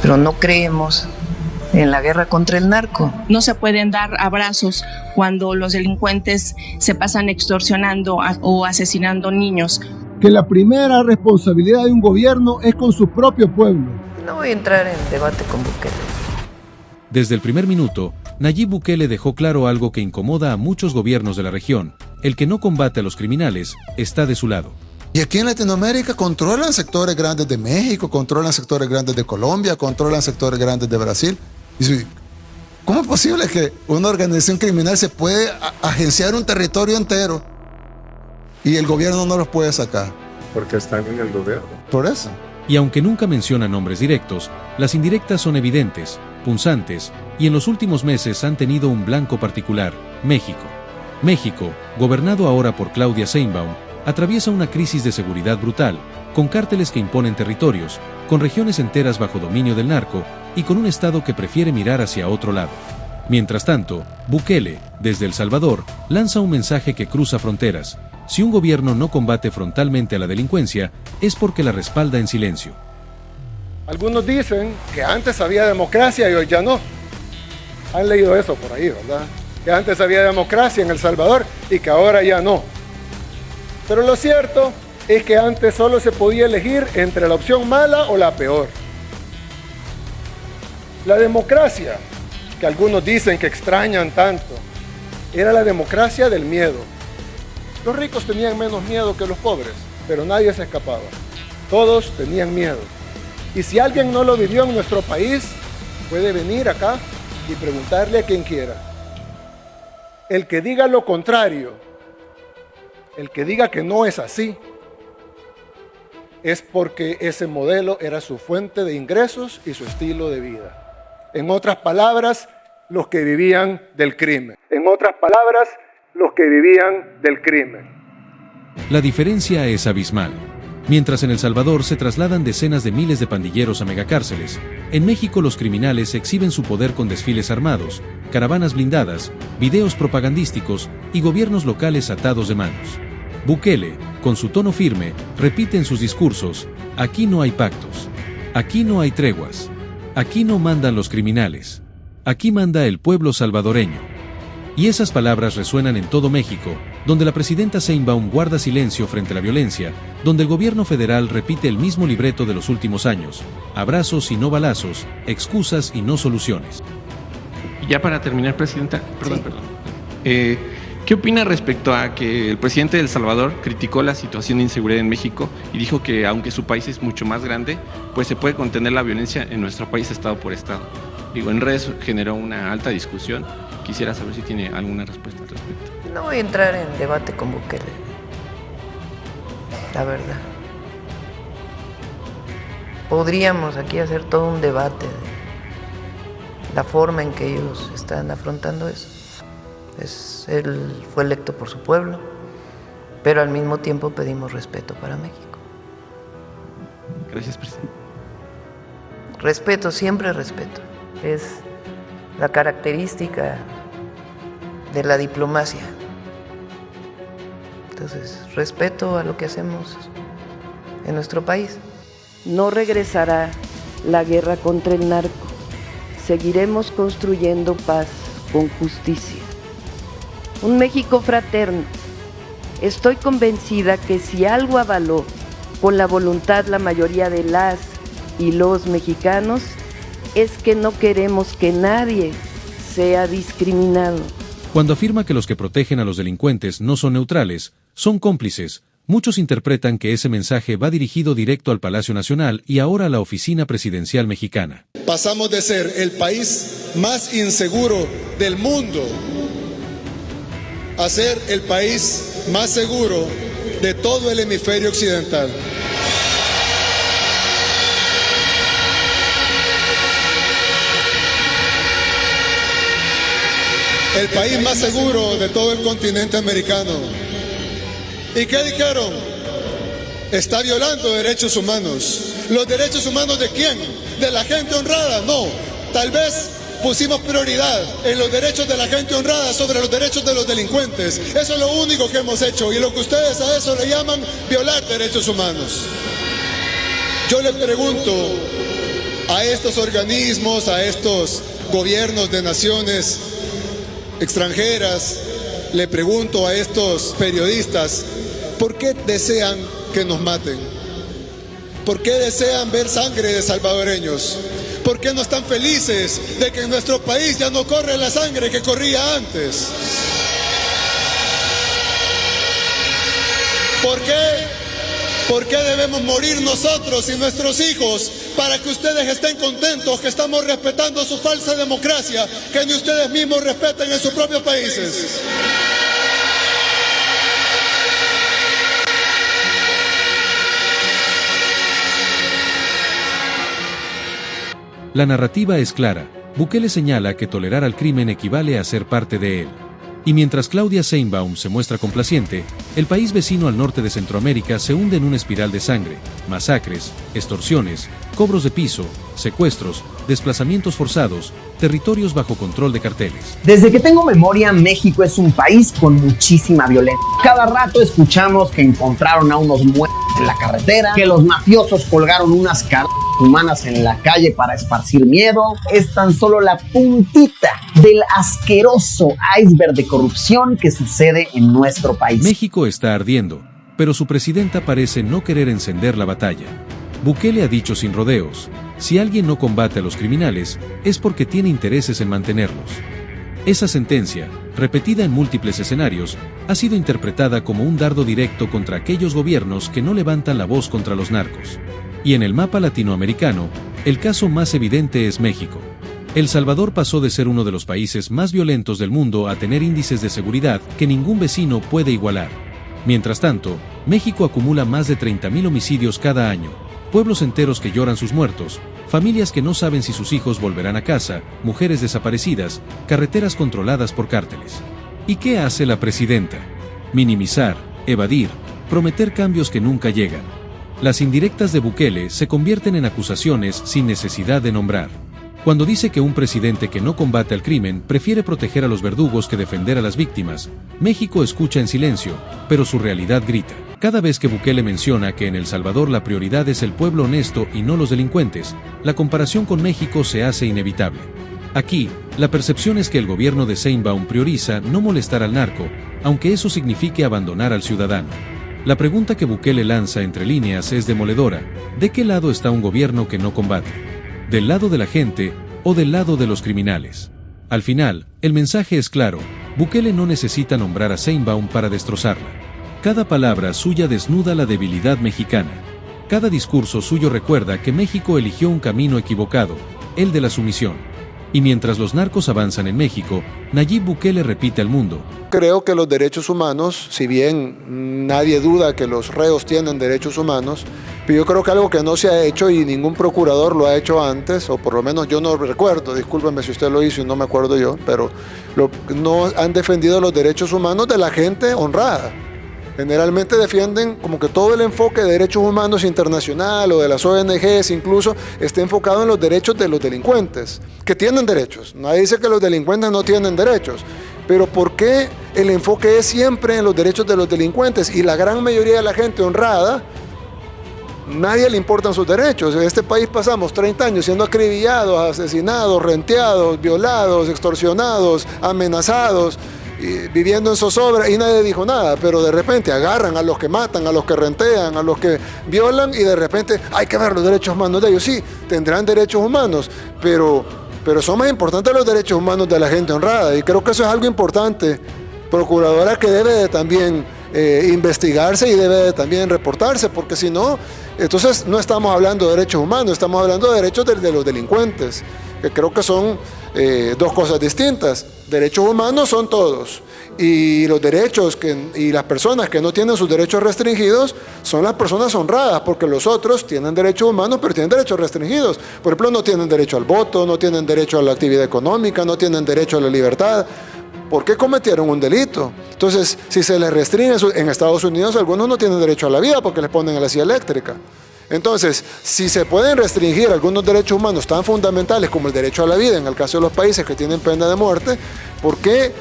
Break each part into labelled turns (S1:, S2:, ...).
S1: Pero no creemos en la guerra contra el narco.
S2: No se pueden dar abrazos cuando los delincuentes se pasan extorsionando o asesinando niños.
S3: Que la primera responsabilidad de un gobierno es con su propio pueblo.
S1: No voy a entrar en debate con Bukele.
S4: Desde el primer minuto, Nayib Bukele dejó claro algo que incomoda a muchos gobiernos de la región: el que no combate a los criminales está de su lado.
S5: Y aquí en Latinoamérica controlan sectores grandes de México, controlan sectores grandes de Colombia, controlan sectores grandes de Brasil. ¿Cómo es posible que una organización criminal se puede agenciar un territorio entero y el gobierno no los puede sacar?
S6: Porque están en el gobierno.
S5: Por eso.
S4: Y aunque nunca menciona nombres directos, las indirectas son evidentes, punzantes, y en los últimos meses han tenido un blanco particular: México. México, gobernado ahora por Claudia Sheinbaum, atraviesa una crisis de seguridad brutal, con cárteles que imponen territorios, con regiones enteras bajo dominio del narco y con un Estado que prefiere mirar hacia otro lado. Mientras tanto, Bukele, desde El Salvador, lanza un mensaje que cruza fronteras: si un gobierno no combate frontalmente a la delincuencia, es porque la respalda en silencio.
S6: Algunos dicen que antes había democracia y hoy ya no. Han leído eso por ahí, ¿verdad? Que antes había democracia en El Salvador y que ahora ya no. Pero lo cierto es que antes solo se podía elegir entre la opción mala o la peor. La democracia, que algunos dicen que extrañan tanto, era la democracia del miedo. Los ricos tenían menos miedo que los pobres, pero nadie se escapaba. Todos tenían miedo. Y si alguien no lo vivió en nuestro país, puede venir acá y preguntarle a quien quiera. El que diga lo contrario, el que diga que no es así, es porque ese modelo era su fuente de ingresos y su estilo de vida. En otras palabras, los que vivían del crimen. En otras palabras, los que vivían del crimen.
S4: La diferencia es abismal. Mientras en El Salvador se trasladan decenas de miles de pandilleros a megacárceles, en México los criminales exhiben su poder con desfiles armados, caravanas blindadas, videos propagandísticos y gobiernos locales atados de manos. Bukele, con su tono firme, repite en sus discursos: aquí no hay pactos, aquí no hay treguas, aquí no mandan los criminales, aquí manda el pueblo salvadoreño. Y esas palabras resuenan en todo México, donde la presidenta Sheinbaum guarda silencio frente a la violencia, donde el gobierno federal repite el mismo libreto de los últimos años: abrazos y no balazos, excusas y no soluciones.
S7: Y ya para terminar, presidenta, perdón. ¿Qué opina respecto a que el presidente de El Salvador criticó la situación de inseguridad en México y dijo que aunque su país es mucho más grande, pues se puede contener la violencia en nuestro país estado por estado? Digo, en redes generó una alta discusión. Quisiera saber si tiene alguna respuesta al respecto.
S1: No voy a entrar en debate con Bukele, la verdad. Podríamos aquí hacer todo un debate de la forma en que ellos están afrontando eso. Él fue electo por su pueblo, pero al mismo tiempo pedimos respeto para México.
S7: Gracias, presidente.
S1: Respeto, siempre respeto. Es la característica de la diplomacia. Entonces, respeto a lo que hacemos en nuestro país.
S8: No regresará la guerra contra el narco. Seguiremos construyendo paz con justicia. Un México fraterno. Estoy convencida que si algo avaló con la voluntad la mayoría de las y los mexicanos, es que no queremos que nadie sea discriminado.
S4: Cuando afirma que los que protegen a los delincuentes no son neutrales, son cómplices, muchos interpretan que ese mensaje va dirigido directo al Palacio Nacional y ahora a la oficina presidencial mexicana.
S5: Pasamos de ser el país más inseguro del mundo a ser el país más seguro de todo el hemisferio occidental. El país más seguro de todo el continente americano. ¿Y qué dijeron? Está violando derechos humanos. ¿Los derechos humanos de quién? ¿De la gente honrada? No. Tal vez pusimos prioridad en los derechos de la gente honrada sobre los derechos de los delincuentes. Eso es lo único que hemos hecho. Y lo que ustedes a eso le llaman violar derechos humanos. Yo le pregunto a estos organismos, a estos gobiernos de naciones extranjeras, le pregunto a estos periodistas, ¿por qué desean que nos maten? ¿Por qué desean ver sangre de salvadoreños? ¿Por qué no están felices de que en nuestro país ya no corre la sangre que corría antes? ¿Por qué debemos morir nosotros y nuestros hijos para que ustedes estén contentos que estamos respetando su falsa democracia que ni ustedes mismos respetan en sus propios países?
S4: La narrativa es clara. Bukele señala que tolerar al crimen equivale a ser parte de él. Y mientras Claudia Sheinbaum se muestra complaciente, el país vecino al norte de Centroamérica se hunde en una espiral de sangre, masacres, extorsiones, cobros de piso, secuestros, desplazamientos forzados, territorios bajo control de carteles.
S9: Desde que tengo memoria, México es un país con muchísima violencia. Cada rato escuchamos que encontraron a unos muertos en la carretera, que los mafiosos colgaron unas caras humanas en la calle para esparcir miedo. Es tan solo la puntita del asqueroso iceberg de corrupción que sucede en nuestro país.
S4: México está ardiendo, pero su presidenta parece no querer encender la batalla. Bukele ha dicho sin rodeos, si alguien no combate a los criminales, es porque tiene intereses en mantenerlos. Esa sentencia, repetida en múltiples escenarios, ha sido interpretada como un dardo directo contra aquellos gobiernos que no levantan la voz contra los narcos. Y en el mapa latinoamericano, el caso más evidente es México. El Salvador pasó de ser uno de los países más violentos del mundo a tener índices de seguridad que ningún vecino puede igualar. Mientras tanto, México acumula más de 30.000 homicidios cada año, pueblos enteros que lloran sus muertos, familias que no saben si sus hijos volverán a casa, mujeres desaparecidas, carreteras controladas por cárteles. ¿Y qué hace la presidenta? Minimizar, evadir, prometer cambios que nunca llegan. Las indirectas de Bukele se convierten en acusaciones sin necesidad de nombrar. Cuando dice que un presidente que no combate al crimen prefiere proteger a los verdugos que defender a las víctimas, México escucha en silencio, pero su realidad grita. Cada vez que Bukele menciona que en El Salvador la prioridad es el pueblo honesto y no los delincuentes, la comparación con México se hace inevitable. Aquí, la percepción es que el gobierno de Sheinbaum prioriza no molestar al narco, aunque eso signifique abandonar al ciudadano. La pregunta que Bukele lanza entre líneas es demoledora. ¿De qué lado está un gobierno que no combate? ¿Del lado de la gente o del lado de los criminales? Al final, el mensaje es claro. Bukele no necesita nombrar a Sheinbaum para destrozarla. Cada palabra suya desnuda la debilidad mexicana. Cada discurso suyo recuerda que México eligió un camino equivocado, el de la sumisión. Y mientras los narcos avanzan en México, Nayib Bukele repite al mundo:
S6: creo que los derechos humanos, si bien nadie duda que los reos tienen derechos humanos, pero yo creo que algo que no se ha hecho y ningún procurador lo ha hecho antes, o por lo menos yo no recuerdo, discúlpeme si usted lo hizo y no me acuerdo yo, pero no han defendido los derechos humanos de la gente honrada. Generalmente defienden como que todo el enfoque de derechos humanos internacional o de las ONGs incluso esté enfocado en los derechos de los delincuentes, que tienen derechos. Nadie dice que los delincuentes no tienen derechos, pero ¿por qué el enfoque es siempre en los derechos de los delincuentes? Y la gran mayoría de la gente honrada, nadie le importan sus derechos. En este país pasamos 30 años siendo acribillados, asesinados, renteados, violados, extorsionados, amenazados, viviendo en zozobra y nadie dijo nada, pero de repente agarran a los que matan, a los que rentean, a los que violan y de repente hay que ver los derechos humanos de ellos. Sí, tendrán derechos humanos, pero son más importantes los derechos humanos de la gente honrada y creo que eso es algo importante, procuradora, que debe de también investigarse y debe de también reportarse, porque si no, entonces no estamos hablando de derechos humanos, estamos hablando de derechos de los delincuentes, que creo que son dos cosas distintas. Derechos humanos son todos y los derechos y las personas que no tienen sus derechos restringidos son las personas honradas, porque los otros tienen derechos humanos pero tienen derechos restringidos. Por ejemplo, no tienen derecho al voto, no tienen derecho a la actividad económica, no tienen derecho a la libertad. ¿Por qué cometieron un delito? Entonces, si se les restringe, en Estados Unidos algunos no tienen derecho a la vida porque les ponen a la silla eléctrica. Entonces, si se pueden restringir algunos derechos humanos tan fundamentales como el derecho a la vida, en el caso de los países que tienen pena de muerte, ¿por qué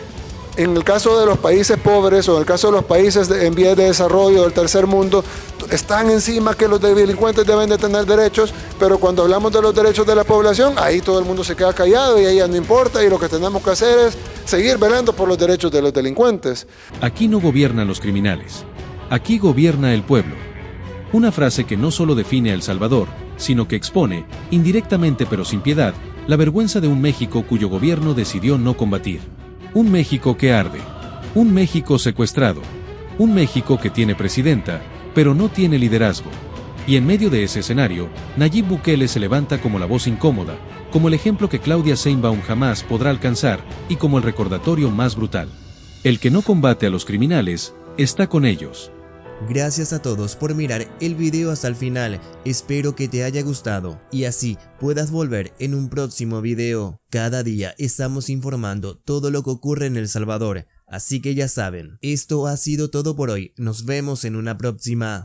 S5: En el caso de los países pobres o en el caso de los países en vías de desarrollo del tercer mundo, están encima que los delincuentes deben de tener derechos, pero cuando hablamos de los derechos de la población, ahí todo el mundo se queda callado y ahí ya no importa, y lo que tenemos que hacer es seguir velando por los derechos de los delincuentes.
S4: Aquí no gobiernan los criminales. Aquí gobierna el pueblo. Una frase que no solo define a El Salvador, sino que expone, indirectamente pero sin piedad, la vergüenza de un México cuyo gobierno decidió no combatir. Un México que arde. Un México secuestrado. Un México que tiene presidenta, pero no tiene liderazgo. Y en medio de ese escenario, Nayib Bukele se levanta como la voz incómoda, como el ejemplo que Claudia Sheinbaum jamás podrá alcanzar y como el recordatorio más brutal. El que no combate a los criminales, está con ellos.
S10: Gracias a todos por mirar el video hasta el final, espero que te haya gustado y así puedas volver en un próximo video. Cada día estamos informando todo lo que ocurre en El Salvador, así que ya saben, esto ha sido todo por hoy, nos vemos en una próxima.